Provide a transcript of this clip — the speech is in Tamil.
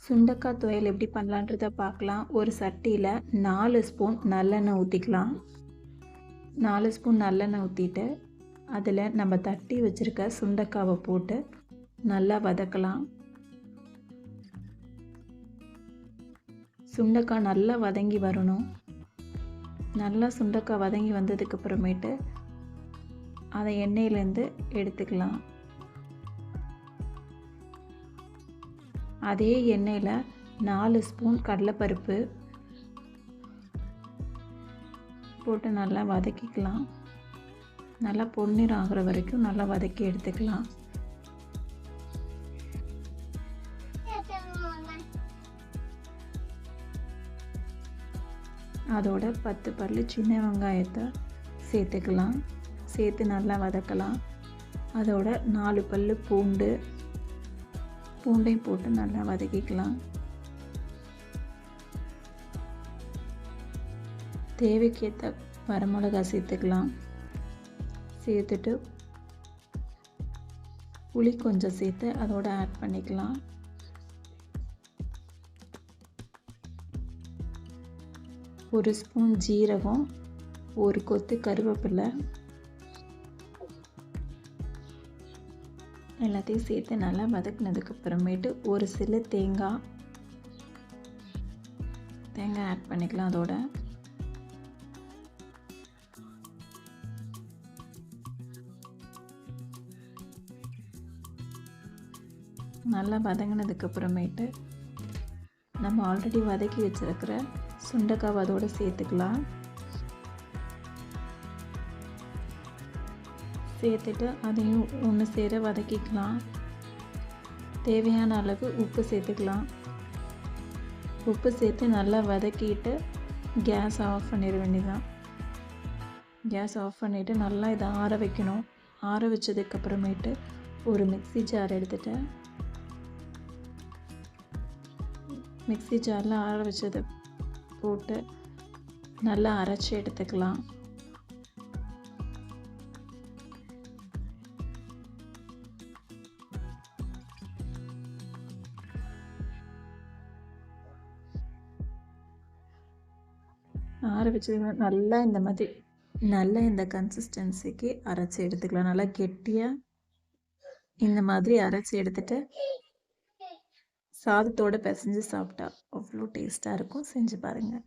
சுண்டக்காய் துவையல் எப்படி பண்ணலான்றத பார்க்கலாம். ஒரு சட்டியில் 4 ஸ்பூன் நல்லெண்ணெய் ஊற்றிக்கலாம். 4 ஸ்பூன் நல்லெண்ணெய் ஊற்றிட்டு அதில் நம்ம தட்டி வச்சுருக்க சுண்டக்காவை போட்டு நல்லா வதக்கலாம். சுண்டக்காய் நல்லா வதங்கி வரணும். நல்லா சுண்டக்காய் வதங்கி வந்ததுக்கப்புறமேட்டு அதை எண்ணெயிலேருந்து எடுத்துக்கலாம். அதே எண்ணெயில் 4 ஸ்பூன் கடலைப்பருப்பு போட்டு நல்லா வதக்கிக்கலாம். நல்லா பொன்னிறம் ஆகிற வரைக்கும் நல்லா வதக்கி எடுத்துக்கலாம். அதோட 10 பல்லு சின்ன வெங்காயத்தை சேர்த்துக்கலாம். சேர்த்து நல்லா வதக்கலாம். அதோட 4 பல்லு பூண்டையும் போட்டு நல்லா வதக்கிக்கலாம். தேவைக்கேற்ற வரமிளகாய் சேர்த்துக்கலாம். சேர்த்துட்டு புளி கொஞ்சம் சேர்த்து அதோட ஆட் பண்ணிக்கலாம். ஒரு ஸ்பூன் ஜீரகம், ஒரு கொத்து கருவேப்பிலை எல்லாத்தையும் சேர்த்து நல்லா வதக்கினதுக்கு அப்புறமேட்டு ஒரு சில தேங்காய் ஆட் பண்ணிக்கலாம். அதோட நல்லா வதங்கினதுக்கு அப்புறமேட்டு நம்ம ஆல்ரெடி வதக்கி வச்சிருக்கிற சுண்டைக்காய் அதோட சேர்த்துக்கலாம். சேர்த்துட்டு அதையும் ஒன்று சேர வதக்கிக்கலாம். தேவையான அளவு உப்பு சேர்த்துக்கலாம். உப்பு சேர்த்து நல்லா வதக்கிட்டு கேஸ் ஆஃப் பண்ணிட வேண்டியதான். கேஸ் ஆஃப் பண்ணிவிட்டு நல்லா இதை ஆற வைக்கணும். ஆற வச்சதுக்கப்புறமேட்டு ஒரு மிக்ஸி ஜார் எடுத்துகிட்டு மிக்ஸி ஜாரில் ஆற வச்சதை போட்டு நல்லா அரைச்சி எடுத்துக்கலாம். ஆற வச்சது நல்லா இந்த கன்சிஸ்டன்சிக்கு அரைச்சி எடுத்துக்கலாம். நல்லா கெட்டியாக இந்த மாதிரி அரைச்சி எடுத்துட்டு சாதத்தோடு பிசைஞ்சு சாப்பிட்டா அவ்வளோ டேஸ்ட்டாக இருக்கும். செஞ்சு பாருங்கள்.